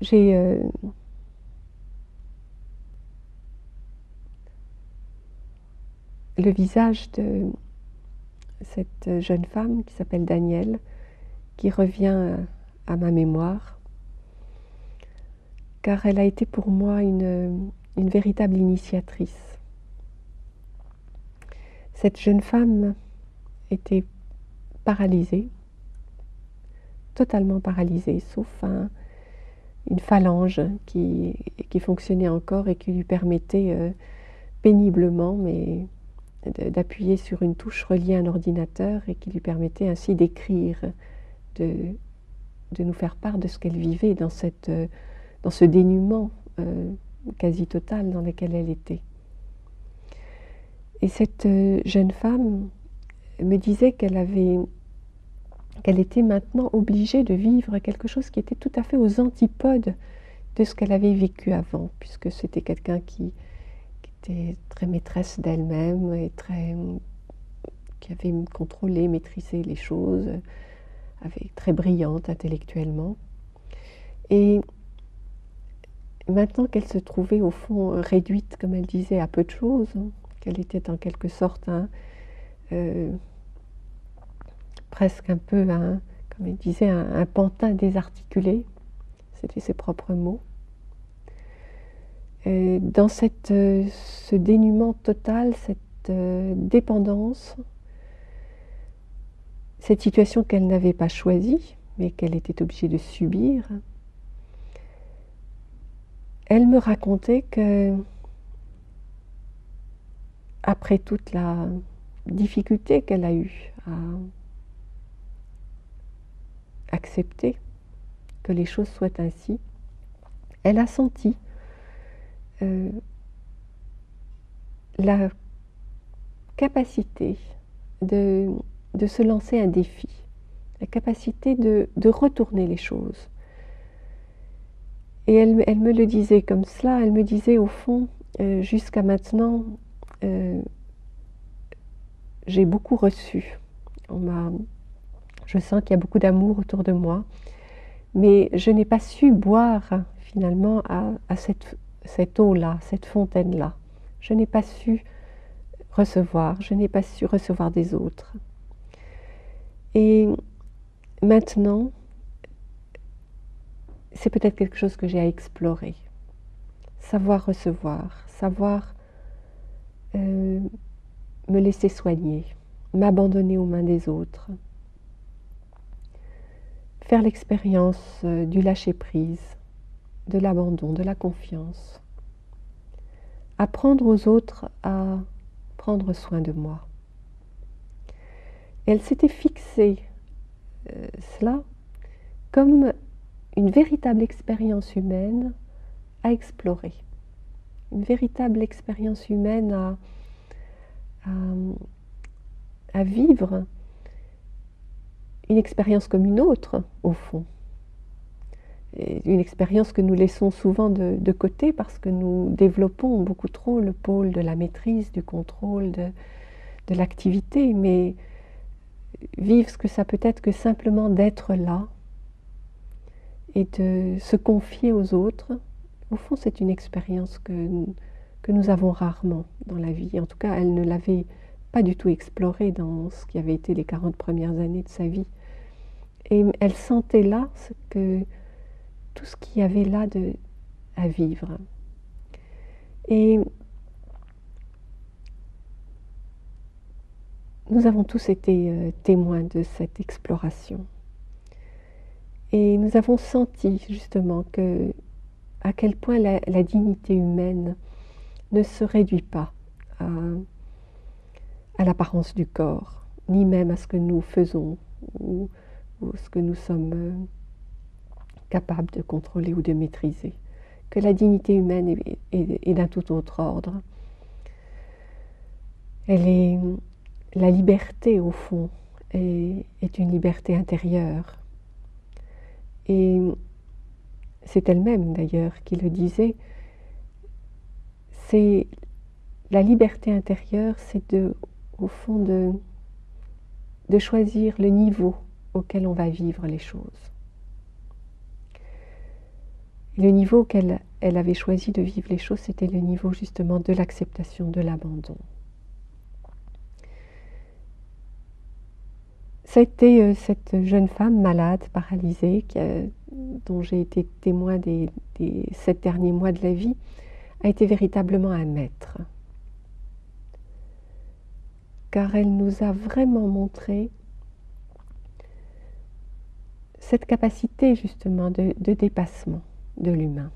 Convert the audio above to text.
J'ai le visage de cette jeune femme qui s'appelle Danielle, qui revient à ma mémoire, car elle a été pour moi une véritable initiatrice. Cette jeune femme était paralysée, totalement paralysée, sauf une phalange qui fonctionnait encore et qui lui permettait péniblement, mais d'appuyer sur une touche reliée à un ordinateur et qui lui permettait ainsi d'écrire, de nous faire part de ce qu'elle vivait dans ce dénuement quasi total dans lequel elle était. Et cette jeune femme me disait qu'elle était maintenant obligée de vivre quelque chose qui était tout à fait aux antipodes de ce qu'elle avait vécu avant, puisque c'était quelqu'un qui était très maîtresse d'elle-même et qui avait contrôlé, maîtrisé les choses, très brillante intellectuellement. Et maintenant qu'elle se trouvait au fond réduite, comme elle disait, à peu de choses, qu'elle était en quelque sorte presque un peu, comme elle disait, un pantin désarticulé, c'était ses propres mots. Dans ce dénuement total, cette dépendance, cette situation qu'elle n'avait pas choisie, mais qu'elle était obligée de subir, elle me racontait que, après toute la difficulté qu'elle a eue à accepter que les choses soient ainsi, elle a senti la capacité de se lancer un défi, la capacité de retourner les choses. Et elle me le disait comme cela, elle me disait au fond, jusqu'à maintenant, j'ai beaucoup reçu. Je sens qu'il y a beaucoup d'amour autour de moi, mais je n'ai pas su boire finalement à cette eau-là, cette fontaine-là. Je n'ai pas su recevoir, je n'ai pas su recevoir des autres. Et maintenant, c'est peut-être quelque chose que j'ai à explorer. Savoir recevoir, savoir me laisser soigner, m'abandonner aux mains des autres. Faire l'expérience du lâcher-prise, de l'abandon, de la confiance. Apprendre aux autres à prendre soin de moi. Et elle s'était fixée cela comme une véritable expérience humaine à explorer. Une véritable expérience humaine à vivre, une expérience comme une autre, au fond. Et une expérience que nous laissons souvent de côté parce que nous développons beaucoup trop le pôle de la maîtrise, du contrôle, de l'activité, mais vivre ce que ça peut être que simplement d'être là et de se confier aux autres, au fond c'est une expérience que nous avons rarement dans la vie. En tout cas, elle ne l'avait pas du tout explorée dans ce qui avait été les 40 premières années de sa vie. Et elle sentait là tout ce qu'il y avait là à vivre. Et nous avons tous été témoins de cette exploration. Et nous avons senti justement à quel point la dignité humaine ne se réduit pas à l'apparence du corps, ni même à ce que nous faisons ou ce que nous sommes capables de contrôler ou de maîtriser. Que la dignité humaine est d'un tout autre ordre. La liberté, au fond, est une liberté intérieure. Et c'est elle-même, d'ailleurs, qui le disait. C'est la liberté intérieure, c'est au fond de choisir le niveau auquel on va vivre les choses. Et le niveau qu'elle avait choisi de vivre les choses, c'était le niveau justement de l'acceptation, de l'abandon. Ça a été cette jeune femme malade, paralysée, dont j'ai été témoin des 7 derniers mois de la vie, a été véritablement un maître. Car elle nous a vraiment montré cette capacité justement de dépassement de l'humain.